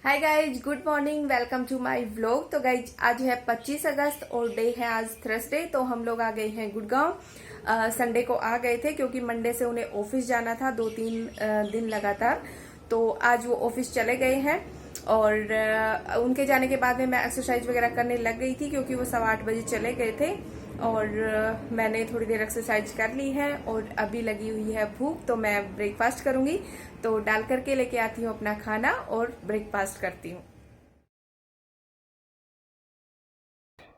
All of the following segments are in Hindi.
Hi guys, good morning, welcome to my vlog. तो गाइज आज है 25 अगस्त और डे है आज थर्सडे। तो हम लोग आ गए हैं गुड़गांव। संडे को आ गए थे क्योंकि मंडे से उन्हें ऑफिस जाना था 2-3 दिन लगातार। तो आज वो ऑफिस चले गए हैं और उनके जाने के बाद में मैं एक्सरसाइज वगैरह करने लग गई थी क्योंकि वो 8:15 बजे चले गए थे। और मैंने थोड़ी देर एक्सरसाइज कर ली है और अभी लगी हुई है भूख, तो मैं ब्रेकफास्ट करूंगी। तो डाल करके लेके आती हूँ अपना खाना और ब्रेकफास्ट करती हूँ।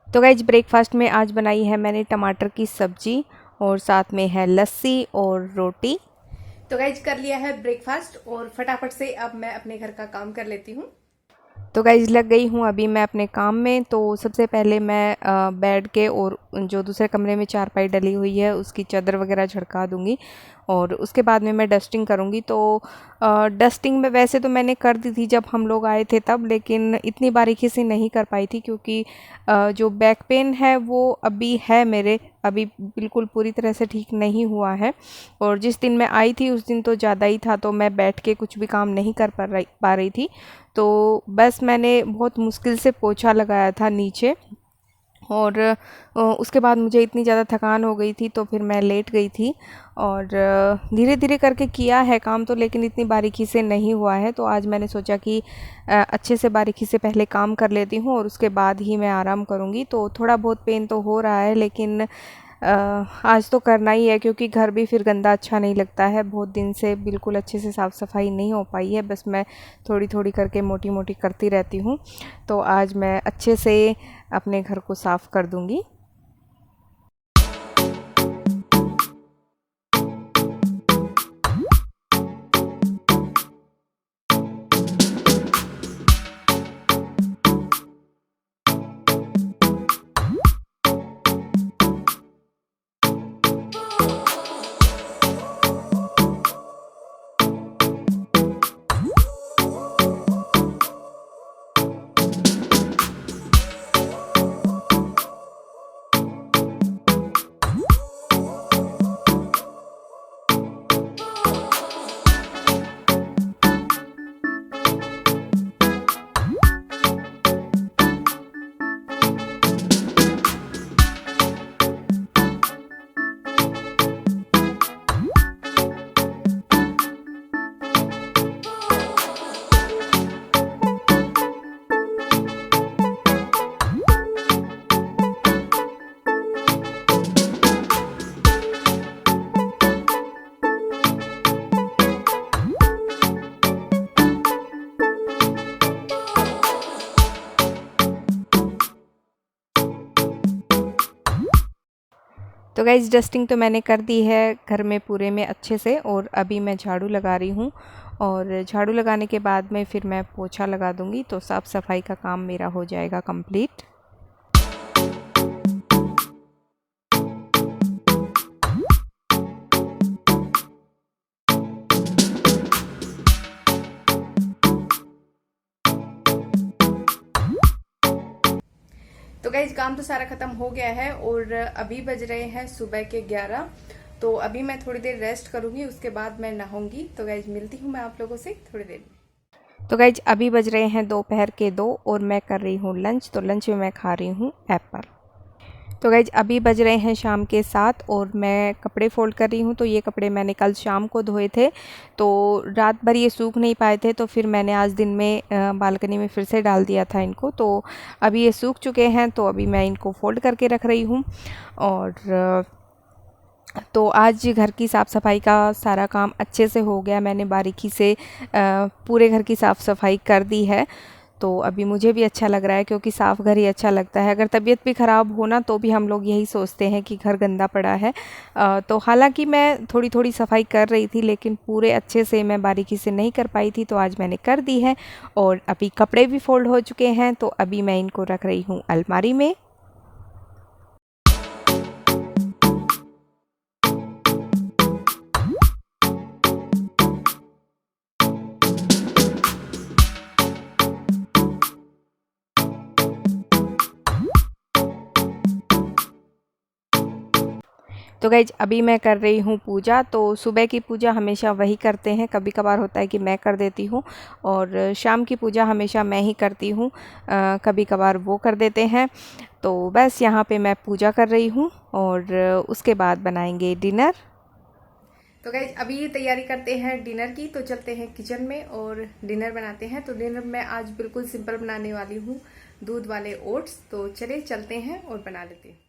तो गाइज ब्रेकफास्ट में आज बनाई है मैंने टमाटर की सब्जी और साथ में है लस्सी और रोटी। तो गाइज कर लिया है ब्रेकफास्ट और फटाफट से अब मैं अपने घर का काम कर लेती हूँ। तो गाइज लग गई हूँ अभी मैं अपने काम में। तो सबसे पहले मैं बेड के और जो दूसरे कमरे में चारपाई डली हुई है उसकी चादर वगैरह झड़का दूंगी और उसके बाद में मैं डस्टिंग करूंगी। तो डस्टिंग में वैसे तो मैंने कर दी थी जब हम लोग आए थे तब, लेकिन इतनी बारीकी से नहीं कर पाई थी क्योंकि जो बैक पेन है वो अभी है मेरे, अभी बिल्कुल पूरी तरह से ठीक नहीं हुआ है। और जिस दिन मैं आई थी उस दिन तो ज़्यादा ही था, तो मैं बैठ के कुछ भी काम नहीं कर पा रही थी। तो बस मैंने बहुत मुश्किल से पोछा लगाया था नीचे और उसके बाद मुझे इतनी ज़्यादा थकान हो गई थी तो फिर मैं लेट गई थी। और धीरे धीरे करके किया है काम तो, लेकिन इतनी बारीकी से नहीं हुआ है। तो आज मैंने सोचा कि अच्छे से बारीकी से पहले काम कर लेती हूँ और उसके बाद ही मैं आराम करूँगी। तो थोड़ा बहुत पेन तो हो रहा है, लेकिन आज तो करना ही है क्योंकि घर भी फिर गंदा अच्छा नहीं लगता है। बहुत दिन से बिल्कुल अच्छे से साफ़ सफाई नहीं हो पाई है, बस मैं थोड़ी थोड़ी करके मोटी मोटी करती रहती हूँ। तो आज मैं अच्छे से अपने घर को साफ़ कर दूँगी। तो गाइज़ डस्टिंग तो मैंने कर दी है घर में पूरे में अच्छे से, और अभी मैं झाड़ू लगा रही हूँ। और झाड़ू लगाने के बाद में फिर मैं पोछा लगा दूँगी, तो साफ़ सफाई का काम मेरा हो जाएगा कंप्लीट। तो गाइज काम तो सारा खत्म हो गया है और अभी बज रहे हैं सुबह के 11। तो अभी मैं थोड़ी देर रेस्ट करूंगी, उसके बाद मैं नहाऊंगी। तो गाइज मिलती हूँ मैं आप लोगों से थोड़ी देर में। तो गाइज अभी बज रहे हैं दोपहर के 2 और मैं कर रही हूँ लंच। तो लंच में मैं खा रही हूँ एप्पल। तो गाइज अभी बज रहे हैं शाम के 7 और मैं कपड़े फोल्ड कर रही हूँ। तो ये कपड़े मैंने कल शाम को धोए थे, तो रात भर ये सूख नहीं पाए थे, तो फिर मैंने आज दिन में बालकनी में फिर से डाल दिया था इनको। तो अभी ये सूख चुके हैं, तो अभी मैं इनको फोल्ड करके रख रही हूँ। और तो आज घर की साफ़ सफाई का सारा काम अच्छे से हो गया, मैंने बारीकी से पूरे घर की साफ़ सफाई कर दी है। तो अभी मुझे भी अच्छा लग रहा है क्योंकि साफ़ घर ही अच्छा लगता है। अगर तबीयत भी ख़राब हो ना तो भी हम लोग यही सोचते हैं कि घर गंदा पड़ा है। तो हालांकि मैं थोड़ी थोड़ी सफाई कर रही थी, लेकिन पूरे अच्छे से मैं बारीकी से नहीं कर पाई थी, तो आज मैंने कर दी है। और अभी कपड़े भी फोल्ड हो चुके हैं, तो अभी मैं इनको रख रही हूँ अलमारी में। तो गाइज अभी मैं कर रही हूँ पूजा। तो सुबह की पूजा हमेशा वही करते हैं, कभी कभार होता है कि मैं कर देती हूँ, और शाम की पूजा हमेशा मैं ही करती हूँ, कभी कभार वो कर देते हैं। तो बस यहाँ पे मैं पूजा कर रही हूँ और उसके बाद बनाएंगे डिनर। तो गाइज अभी ये तैयारी करते हैं डिनर की, तो चलते हैं किचन में और डिनर बनाते हैं। तो डिनर में आज बिल्कुल सिंपल बनाने वाली हूँ, दूध वाले ओट्स। तो चले चलते हैं और बना लेते हैं।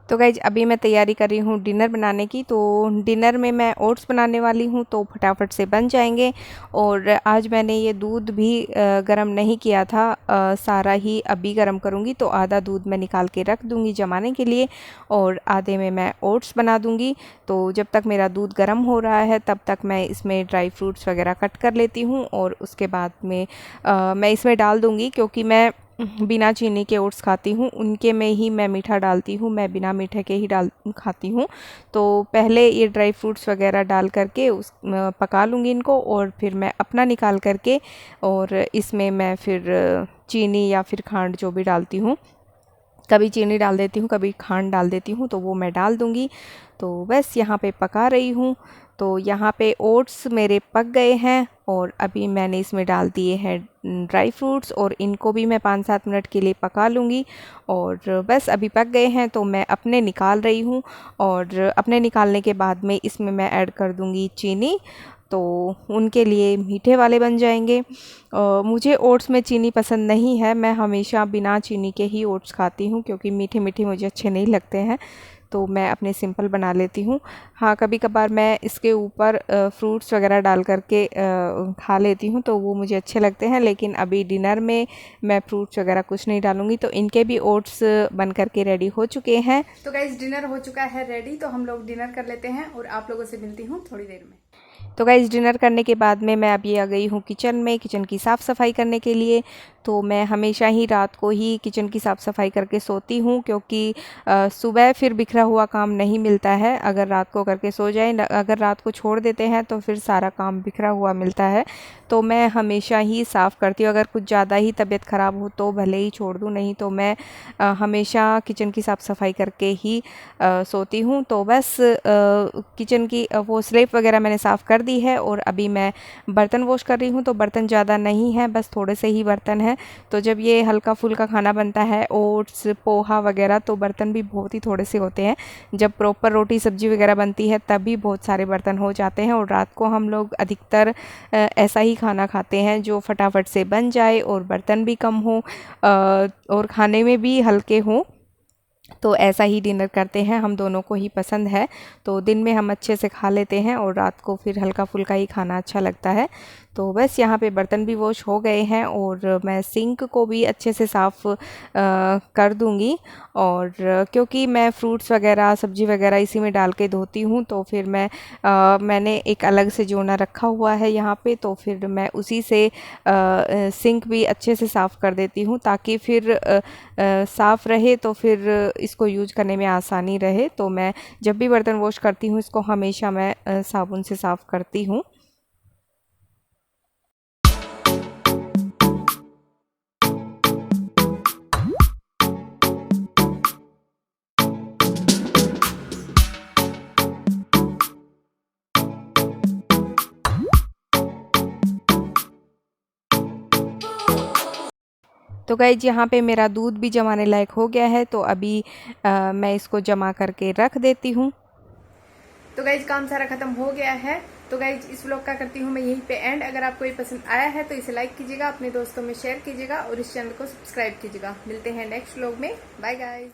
तो गाइज अभी मैं तैयारी कर रही हूँ डिनर बनाने की। तो डिनर में मैं ओट्स बनाने वाली हूँ, तो फटाफट से बन जाएंगे। और आज मैंने ये दूध भी गरम नहीं किया था, सारा ही अभी गरम करूँगी। तो आधा दूध मैं निकाल के रख दूँगी जमाने के लिए, और आधे में मैं ओट्स बना दूँगी। तो जब तक मेरा दूध गरम हो रहा है तब तक मैं इसमें ड्राई फ्रूट्स वगैरह कट कर लेती हूँ, और उसके बाद में मैं इसमें डाल दूँगी, क्योंकि मैं बिना चीनी के ओट्स खाती हूँ, उनके में ही मैं मीठा डालती हूँ, मैं बिना मीठे के ही खाती हूँ। तो पहले ये ड्राई फ्रूट्स वगैरह डाल करके पका लूँगी इनको, और फिर मैं अपना निकाल करके, और इसमें मैं फिर चीनी या फिर खांड जो भी डालती हूँ, कभी चीनी डाल देती हूँ, कभी खांड डाल देती हूँ, तो वो मैं डाल दूँगी। तो बस यहाँ पे पका रही हूँ। तो यहाँ पे ओट्स मेरे पक गए हैं, और अभी मैंने इसमें डाल दिए हैं ड्राई फ्रूट्स, और इनको भी मैं 5-7 मिनट के लिए पका लूँगी। और बस अभी पक गए हैं तो मैं अपने निकाल रही हूँ, और अपने निकालने के बाद में इसमें मैं ऐड कर दूँगी चीनी। तो उनके लिए मीठे वाले बन जाएंगे। मुझे ओट्स में चीनी पसंद नहीं है, मैं हमेशा बिना चीनी के ही ओट्स खाती हूँ, क्योंकि मीठे मीठे मुझे अच्छे नहीं लगते हैं। तो मैं अपने सिंपल बना लेती हूँ। हाँ, कभी कभार मैं इसके ऊपर फ्रूट्स वगैरह डाल करके खा लेती हूँ, तो वो मुझे अच्छे लगते हैं। लेकिन अभी डिनर में मैं फ्रूट्स वगैरह कुछ नहीं डालूँगी। तो इनके भी ओट्स बन करके रेडी हो चुके हैं। तो गाइस डिनर हो चुका है रेडी, तो हम लोग डिनर कर लेते हैं और आप लोगों से मिलती हूँ थोड़ी देर में। तो गाइस डिनर करने के बाद में मैं अभी आ गई हूँ किचन में, किचन की साफ़ सफाई करने के लिए। तो मैं हमेशा ही रात को ही किचन की साफ़ सफाई करके सोती हूँ, क्योंकि सुबह फिर बिखरा हुआ काम नहीं मिलता है अगर रात को करके सो जाए। अगर रात को छोड़ देते हैं तो फिर सारा काम बिखरा हुआ मिलता है। तो मैं हमेशा ही साफ़ करती हूँ। अगर कुछ ज़्यादा ही तबीयत ख़राब हो तो भले ही छोड़ दूँ, नहीं तो मैं हमेशा किचन की साफ़ सफाई करके ही सोती हूँ। तो बस किचन की वो स्लेब वगैरह मैंने साफ़ कर दी है, और अभी मैं बर्तन वॉश कर रही हूँ। तो बर्तन ज़्यादा नहीं है, बस थोड़े से ही बर्तन हैं। तो जब ये हल्का फुल्का खाना बनता है, ओट्स पोहा वगैरह, तो बर्तन भी बहुत ही थोड़े से होते हैं। जब प्रॉपर रोटी सब्जी वगैरह बनती है तभी बहुत सारे बर्तन हो जाते हैं। और रात को हम लोग अधिकतर ऐसा ही खाना खाते हैं जो फटाफट से बन जाए, और बर्तन भी कम हो, और खाने में भी हल्के हों। तो ऐसा ही डिनर करते हैं, हम दोनों को ही पसंद है। तो दिन में हम अच्छे से खा लेते हैं, और रात को फिर हल्का फुल्का ही खाना अच्छा लगता है। तो बस यहाँ पे बर्तन भी वॉश हो गए हैं, और मैं सिंक को भी अच्छे से साफ़ कर दूँगी। और क्योंकि मैं फ्रूट्स वगैरह सब्जी वगैरह इसी में डाल के धोती हूँ, तो फिर मैंने एक अलग से जोना रखा हुआ है यहाँ पे। तो फिर मैं उसी से सिंक भी अच्छे से साफ़ कर देती हूँ, ताकि फिर साफ़ रहे, तो फिर इसको यूज करने में आसानी रहे। तो मैं जब भी बर्तन वॉश करती हूँ इसको हमेशा मैं साबुन से साफ़ करती हूँ। तो गाइज यहाँ पे मेरा दूध भी जमाने लायक हो गया है। तो अभी मैं इसको जमा करके रख देती हूँ। तो गाइज काम सारा खत्म हो गया है। तो गाइज इस व्लॉग का करती हूँ मैं यहीं पे एंड। अगर आपको ये पसंद आया है तो इसे लाइक कीजिएगा, अपने दोस्तों में शेयर कीजिएगा, और इस चैनल को सब्सक्राइब कीजिएगा। मिलते हैं नेक्स्ट व्लॉग में। Bye guys.